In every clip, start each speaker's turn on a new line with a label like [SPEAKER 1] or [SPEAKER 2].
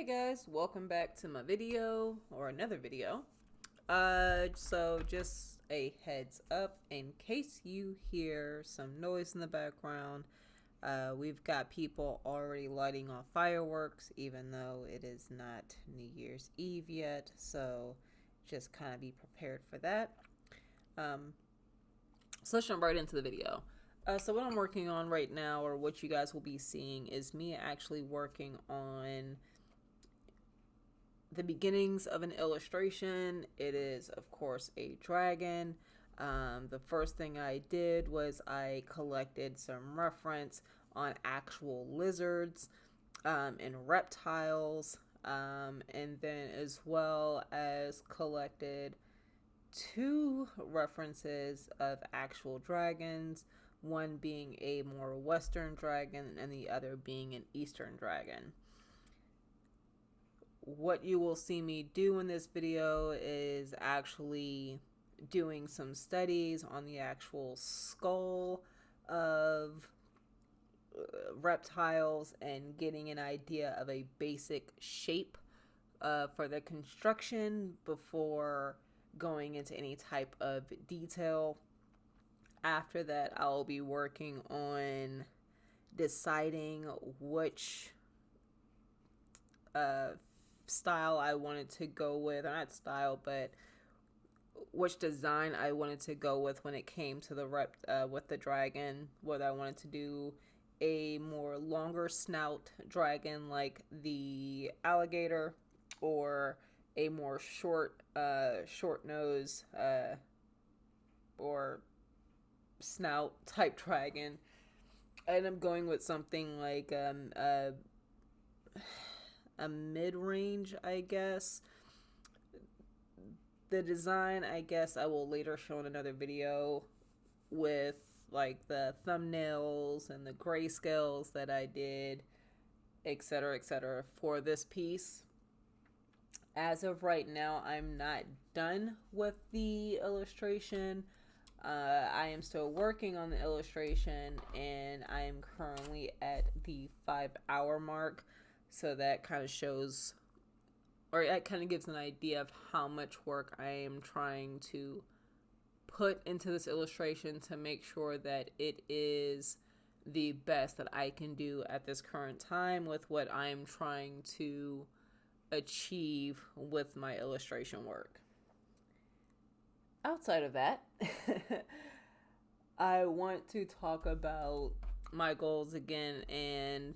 [SPEAKER 1] Hey guys, welcome back to my video or another video. So just a heads up in case you hear some noise in the background. We've got people already lighting off fireworks, even though it is not New Year's Eve yet. So just kind of be prepared for that. Um, so let's jump right into the video. So what I'm working on right now, or what you guys will be seeing, is me actually working on the beginnings of an illustration. It is, of course, a dragon. The first thing I did was I collected some reference on actual lizards and reptiles, and then as well as collected two references of actual dragons, one being a more western dragon and the other being an eastern dragon. What you will see me do in this video is actually doing some studies on the actual skull of reptiles and getting an idea of a basic shape for the construction before going into any type of detail. After that, I'll be working on deciding which style I wanted to go with, or not style, but which design I wanted to go with when it came to the with the dragon. Whether I wanted to do a more longer snout dragon like the alligator, or a more short nose or snout type dragon. And I'm going with something like a mid-range, I guess. The design, I guess, I will later show in another video with like the thumbnails and the grayscales that I did, etc., for this piece. As of right now, I'm not done with the illustration. I am still working on the illustration, and I am currently at the 5-hour mark. So that kind of shows, or that kind of gives an idea of how much work I am trying to put into this illustration to make sure that it is the best that I can do at this current time with what I am trying to achieve with my illustration work. Outside of that, I want to talk about my goals again and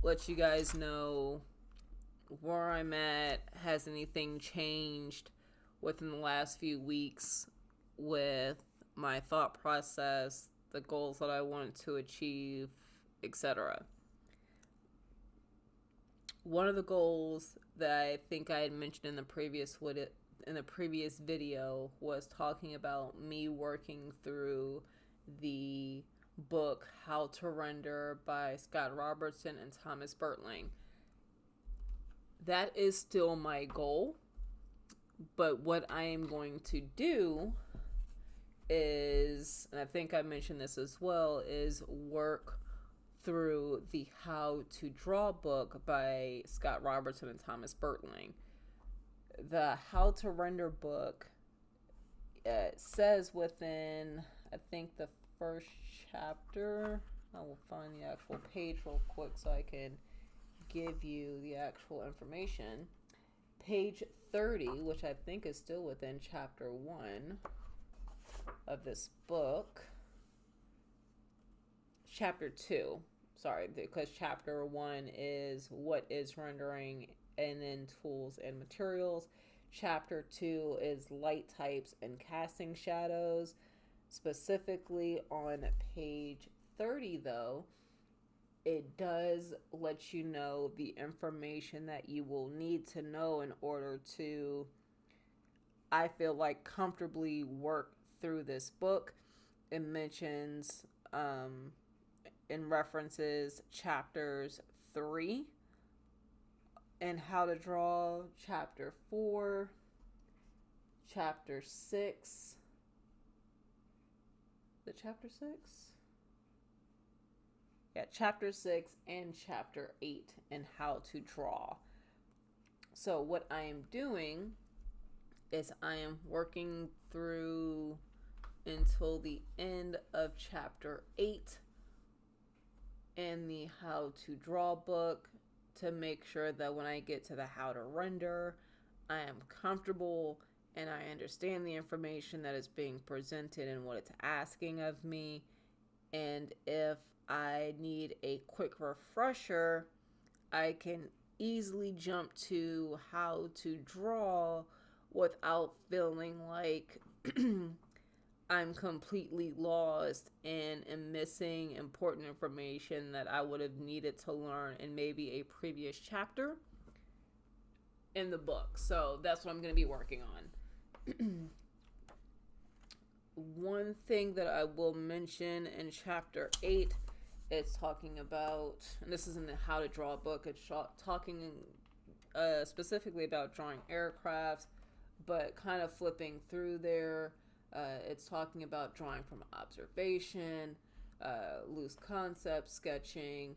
[SPEAKER 1] let you guys know where I'm at. Has anything changed within the last few weeks with my thought process, the goals that I wanted to achieve, etc. One of the goals that I think I had mentioned in the previous video was talking about me working through the book How to Render by Scott Robertson and Thomas Bertling. That is still my goal, but what I am going to do is, and I think I mentioned this as well, is work through the How to Draw book by Scott Robertson and Thomas Bertling. The How to Render book says within, I think, the first chapter, I will find the actual page real quick so I can give you the actual information. Page 30, which I think is still within chapter 1 of this book. Chapter 2, sorry, because chapter 1 is what is rendering, and then tools and materials. Chapter 2 is light types and casting shadows. Specifically on page 30, though, it does let you know the information that you will need to know in order to, I feel like, comfortably work through this book. It mentions in references chapters 3 and How to Draw, chapter 4, chapter 6. The chapter 6? Yeah, chapter 6 and chapter 8 and How to Draw. So what I am doing is I am working through until the end of chapter 8 in the how to draw book to make sure that when I get to the how to render, I am comfortable and I understand the information that is being presented and what it's asking of me. And if I need a quick refresher, I can easily jump to how to draw without feeling like I'm completely lost and am missing important information that I would have needed to learn in maybe a previous chapter in the book. So that's what I'm going to be working on. One thing that I will mention in chapter 8, it's talking about, and this isn't a how to draw book, it's talking specifically about drawing aircraft, but kind of flipping through there. It's talking about drawing from observation, loose concept sketching,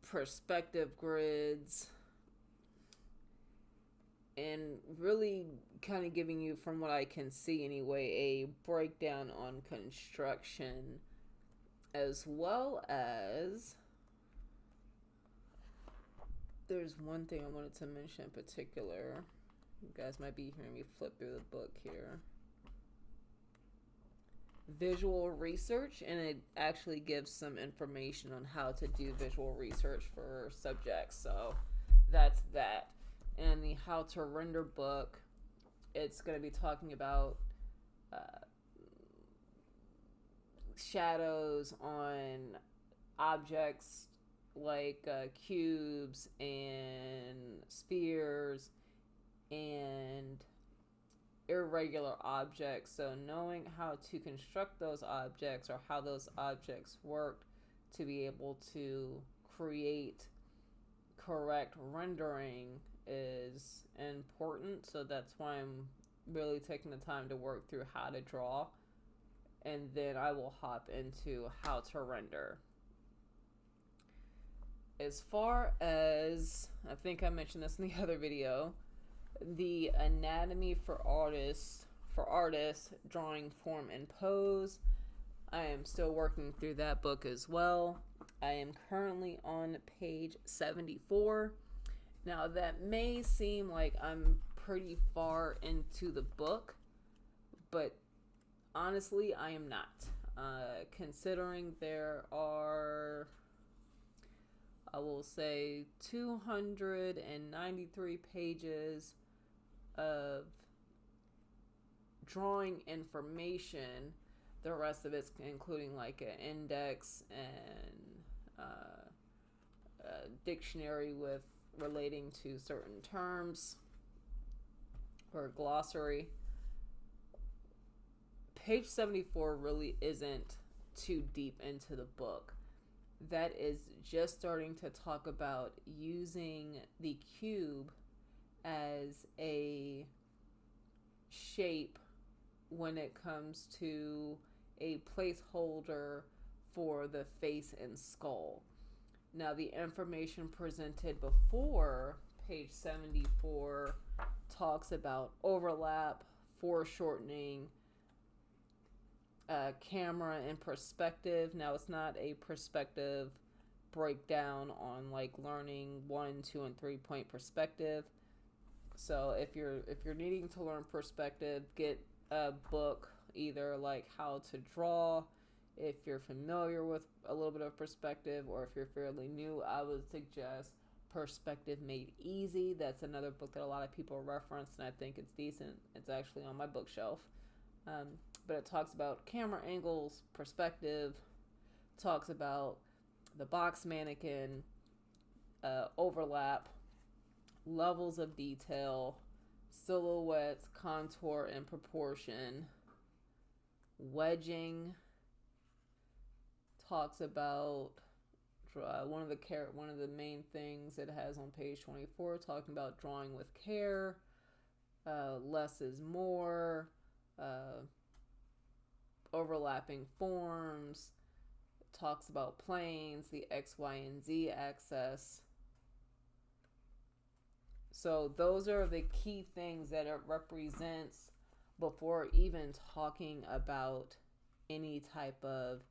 [SPEAKER 1] perspective grids, and really kind of giving you, from what I can see anyway, a breakdown on construction, as well as there's one thing I wanted to mention in particular. You guys might be hearing me flip through the book here. Visual research, and it actually gives some information on how to do visual research for subjects. So that's that. And the how to render book, it's going to be talking about shadows on objects like cubes and spheres and irregular objects. So knowing how to construct those objects or how those objects work to be able to create correct rendering is important. So that's why I'm really taking the time to work through how to draw, and then I will hop into how to render. As far as, I think I mentioned this in the other video, the anatomy for artists, drawing form and pose, I am still working through that book as well. I am currently on page 74. Now that may seem like I'm pretty far into the book, but honestly I am not. Considering there are, I will say, 293 pages of drawing information. The rest of it's including like an index and a dictionary with relating to certain terms, or a glossary. Page 74 really isn't too deep into the book. That is just starting to talk about using the cube as a shape when it comes to a placeholder for the face and skull. Now, the information presented before page 74 talks about overlap, foreshortening, camera and perspective. Now, it's not a perspective breakdown on like learning 1, 2, and 3 point perspective. So if you're needing to learn perspective, get a book either like How to Draw. If you're familiar with a little bit of perspective, or if you're fairly new, I would suggest Perspective Made Easy. That's another book that a lot of people reference, and I think it's decent. It's actually on my bookshelf. But it talks about camera angles, perspective, talks about the box mannequin, overlap, levels of detail, silhouettes, contour and proportion, wedging, talks about one of the main things it has on page 24, talking about drawing with care, less is more, overlapping forms, talks about planes, the X, Y, and Z axis, So those are the key things that it represents before even talking about any type of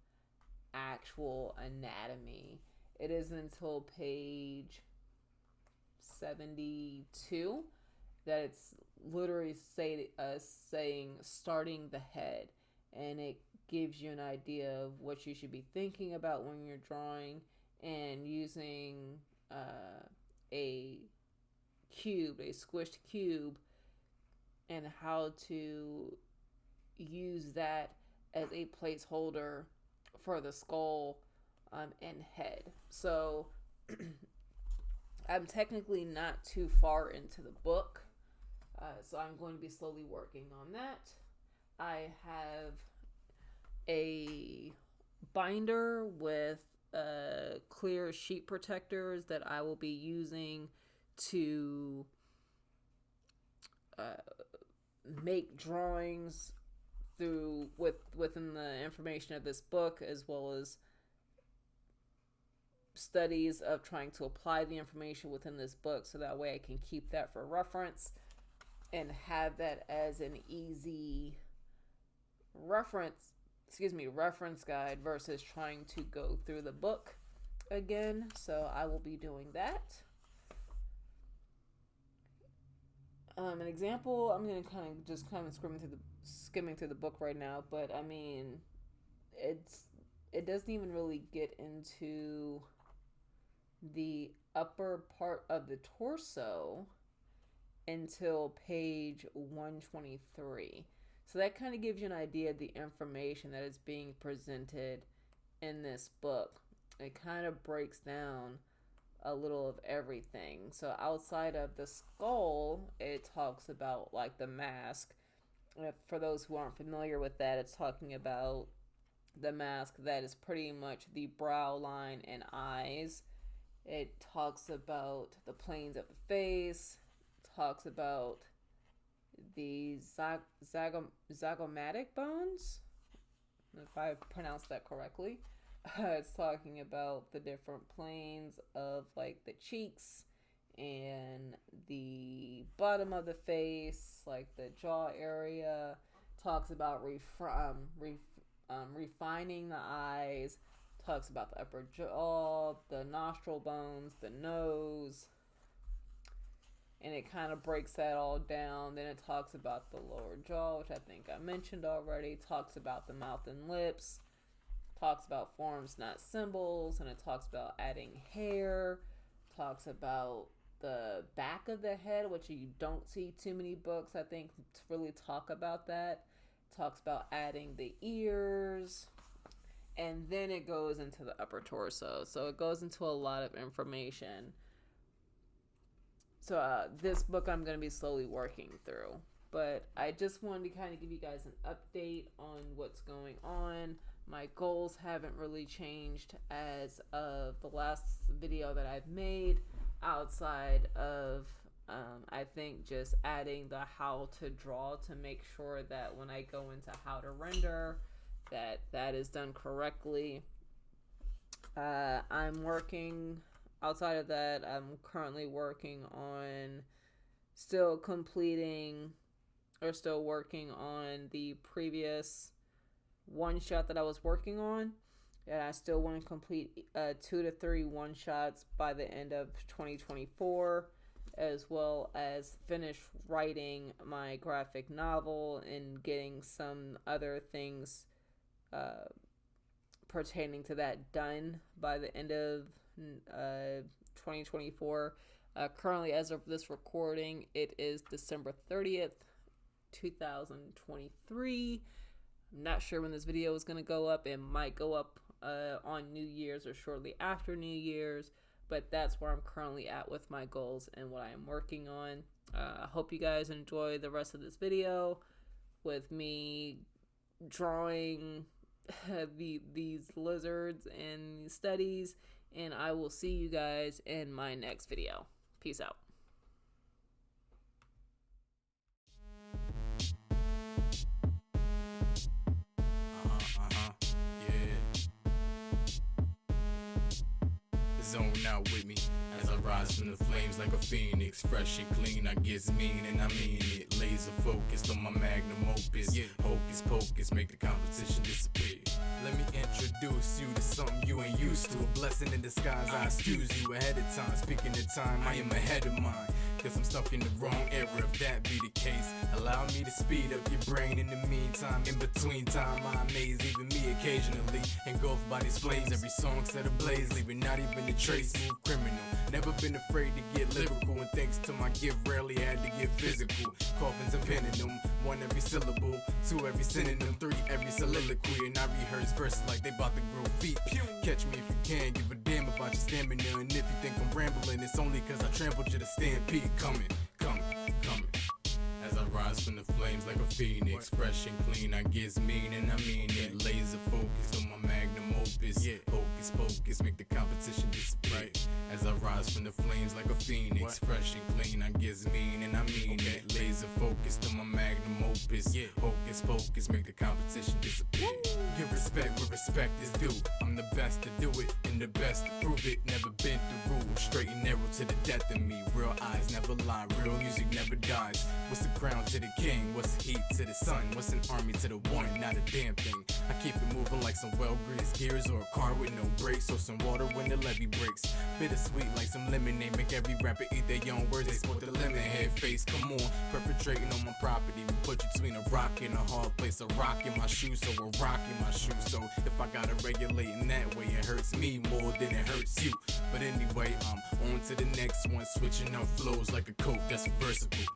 [SPEAKER 1] actual anatomy. It isn't until page 72 that it's literally saying starting the head, and it gives you an idea of what you should be thinking about when you're drawing, and using a cube, a squished cube, and how to use that as a placeholder for the skull and head. So I'm technically not too far into the book, so I'm going to be slowly working on that. I have a binder with clear sheet protectors that I will be using to make drawings within the information of this book, as well as studies of trying to apply the information within this book, so that way I can keep that for reference and have that as an easy reference guide versus trying to go through the book again. So I will be doing that. An example, I'm going to kind of skimming through the book right now, but I mean, it doesn't even really get into the upper part of the torso until page 123. So that kind of gives you an idea of the information that is being presented in this book. It kind of breaks down a little of everything. So outside of the skull, it talks about like the mask. For those who aren't familiar with that, it's talking about the mask that is pretty much the brow line and eyes. It talks about the planes of the face, talks about the zygomatic bones, if I pronounced that correctly. It's talking about the different planes of like the cheeks and the bottom of the face, like the jaw area. Talks about refining the eyes. Talks about the upper jaw, the nostril bones, the nose, and it kind of breaks that all down. Then it talks about the lower jaw, which I think I mentioned already. Talks about the mouth and lips. Talks about forms, not symbols, and it talks about adding hair. Talks about the back of the head, which you don't see too many books, I think, to really talk about that. Talks about adding the ears. And then it goes into the upper torso. So it goes into a lot of information. So this book I'm going to be slowly working through. But I just wanted to kind of give you guys an update on what's going on. My goals haven't really changed as of the last video that I've made, outside of I think just adding the how to draw to make sure that when I go into how to render, that is done correctly. I'm working outside of that. I'm currently working on still working on the previous one shot that I was working on, and I still want to complete 2 to 3 one shots by the end of 2024, as well as finish writing my graphic novel and getting some other things pertaining to that done by the end of 2024. Currently, as of this recording, it is December 30th, 2023. I'm not sure when this video is going to go up. It might go up on New Year's or shortly after New Year's, but that's where I'm currently at with my goals and what I am working on. I hope you guys enjoy the rest of this video with me drawing these lizards and studies, and I will see you guys in my next video. Peace out.
[SPEAKER 2] Zone out with me as I ride rise from the flames like a phoenix, fresh and clean, I gets mean and I mean it. Laser focused on my magnum opus. Hocus pocus, make the competition disappear. Let me introduce you to something you ain't used to. A blessing in disguise, I excuse you ahead of time. Speaking of time, I am ahead of mine, cause I'm stuck in the wrong era. If that be the case, allow me to speed up your brain in the meantime. In between time, I amaze even me occasionally, engulfed by these flames. Every song set ablaze, leaving not even a trace. Smooth criminal, never been afraid to get lyrical, and thanks to my gift, rarely had to get physical. Coffins and penning them, 1 every syllable, 2 every synonym, 3 every soliloquy, and I rehearse verses like they bout to grow feet. Catch me if you can, give a damn about your stamina, and if you think I'm rambling, it's only cause I trampled you to stampede. Coming. As I rise from the flames like a phoenix, fresh and clean, I gets mean and I mean it. Laser focused on my magnum opus. Hocus pocus, make the competition disappear. As I rise from the flames like a phoenix, fresh and clean, I gets mean and I mean it. Laser focused on my magnum opus. Hocus pocus, make the competition disappear. Give respect where respect is due. I'm the best to do it and the best to prove it. Never bent the rules, straight and narrow to the death of me. Real eyes never lie, real music never dies. What's the crown to the king? What's the heat to the sun? What's an army to the one? Not a damn thing. I keep it moving like some well-greased gears or a car with no brakes, or some water when the levee breaks. Bittersweet like some lemonade, make every rapper eat their own words. They sport the lemon head face. Come on, perpetrating on my property. We put you between a rock and a hard place. A rock in my shoe, so a rock in my shoe. So if I gotta regulate in that way, it hurts me more than it hurts you. But anyway, I'm on to the next one, switching up flows like a coke that's versatile.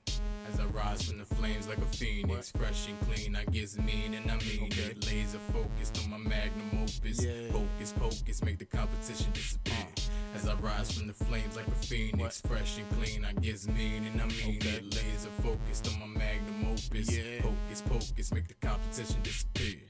[SPEAKER 2] As I rise from the flames like a phoenix, fresh and clean, I gets mean and I mean it. Laser focused on my magnum opus. Hocus pocus, make the competition disappear. As I rise from the flames like a phoenix, fresh and clean, I gets mean and I mean it. Laser focused on my magnum opus. Hocus pocus, make the competition disappear.